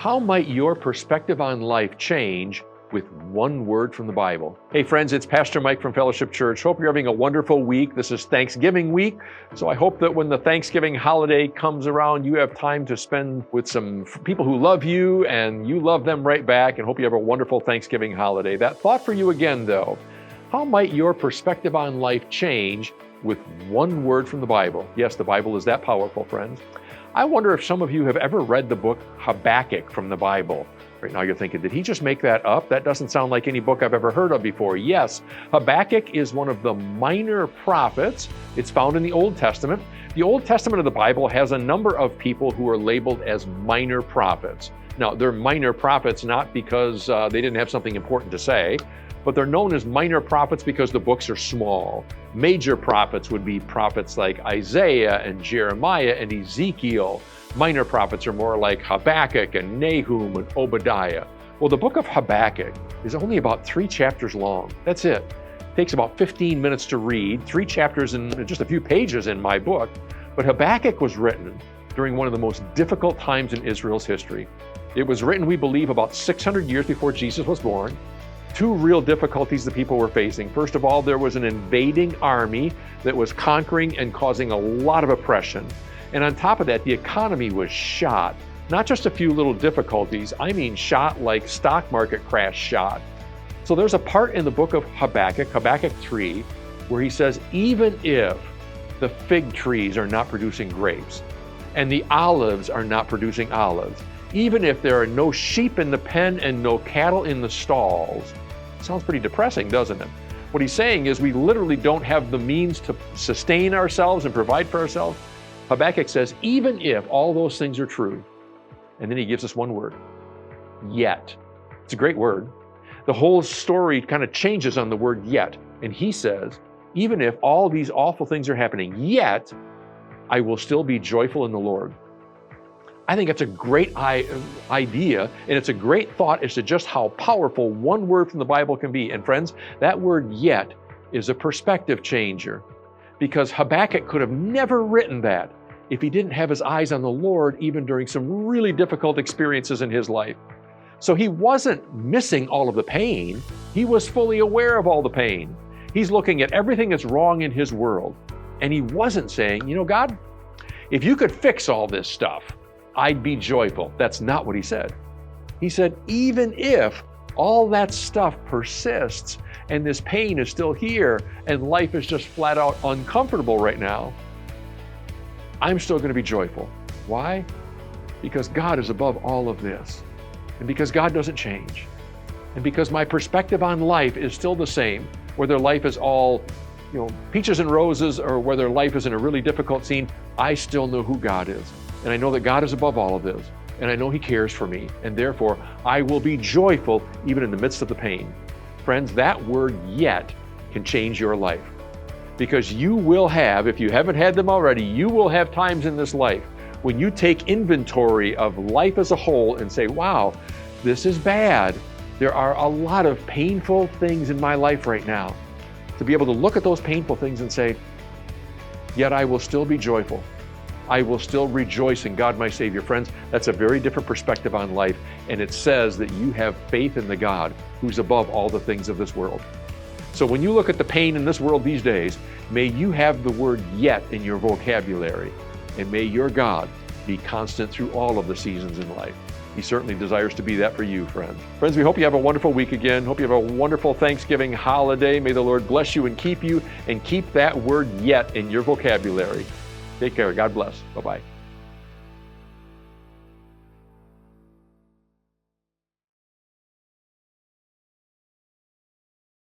How might your perspective on life change with one word from the Bible? Hey friends, it's Pastor Mike from Fellowship Church. Hope you're having a wonderful week. This is Thanksgiving week, so I hope that when the Thanksgiving holiday comes around, you have time to spend with some people who love you and you love them right back, and hope you have a wonderful Thanksgiving holiday. That thought for you again though, how might your perspective on life change with one word from the Bible? Yes, the Bible is that powerful, friends. I wonder if some of you have ever read the book Habakkuk from the Bible. Right now you're thinking, did he just make that up? That doesn't sound like any book I've ever heard of before. Yes, Habakkuk is one of the minor prophets. It's found in the Old Testament. The Old Testament of the Bible has a number of people who are labeled as minor prophets. Now, they're minor prophets not because they didn't have something important to say, but they're known as minor prophets because the books are small. Major prophets would be prophets like Isaiah and Jeremiah and Ezekiel. Minor prophets are more like Habakkuk and Nahum and Obadiah. Well, the book of Habakkuk is only about 3 chapters long. That's it. It takes about 15 minutes to read, 3 chapters and just a few pages in my book. But Habakkuk was written during one of the most difficult times in Israel's history. It was written, we believe, about 600 years before Jesus was born. 2 real difficulties the people were facing. First of all, there was an invading army that was conquering and causing a lot of oppression. And on top of that, the economy was shot. Not just a few little difficulties, I mean shot like stock market crash shot. So there's a part in the book of Habakkuk, Habakkuk 3, where he says, even if the fig trees are not producing grapes and the olives are not producing olives, even if there are no sheep in the pen and no cattle in the stalls. Sounds pretty depressing, doesn't it? What he's saying is we literally don't have the means to sustain ourselves and provide for ourselves. Habakkuk says, even if all those things are true, and then he gives us one word, yet. It's a great word. The whole story kind of changes on the word yet. And he says, even if all these awful things are happening, yet I will still be joyful in the Lord. I think it's a great idea, and it's a great thought as to just how powerful one word from the Bible can be. And friends, that word yet is a perspective changer, because Habakkuk could have never written that if he didn't have his eyes on the Lord, even during some really difficult experiences in his life. So he wasn't missing all of the pain. He was fully aware of all the pain. He's looking at everything that's wrong in his world. And he wasn't saying, you know, God, if you could fix all this stuff, I'd be joyful. That's not what he said. He said, even if all that stuff persists and this pain is still here and life is just flat out uncomfortable right now, I'm still going to be joyful. Why? Because God is above all of this. And because God doesn't change. And because my perspective on life is still the same, whether life is all, peaches and roses or whether life is in a really difficult scene, I still know who God is. And I know that God is above all of this. And I know He cares for me. And therefore, I will be joyful even in the midst of the pain. Friends, that word yet can change your life. Because you will have, if you haven't had them already, you will have times in this life when you take inventory of life as a whole and say, wow, this is bad. There are a lot of painful things in my life right now. To be able to look at those painful things and say, yet I will still be joyful. I will still rejoice in God, my Savior. Friends, that's a very different perspective on life, and it says that you have faith in the God who's above all the things of this world. So when you look at the pain in this world these days, may you have the word yet in your vocabulary, and may your God be constant through all of the seasons in life. He certainly desires to be that for you, friends. Friends, we hope you have a wonderful week again. Hope you have a wonderful Thanksgiving holiday. May the Lord bless you and keep that word yet in your vocabulary. Take care. God bless. Bye-bye.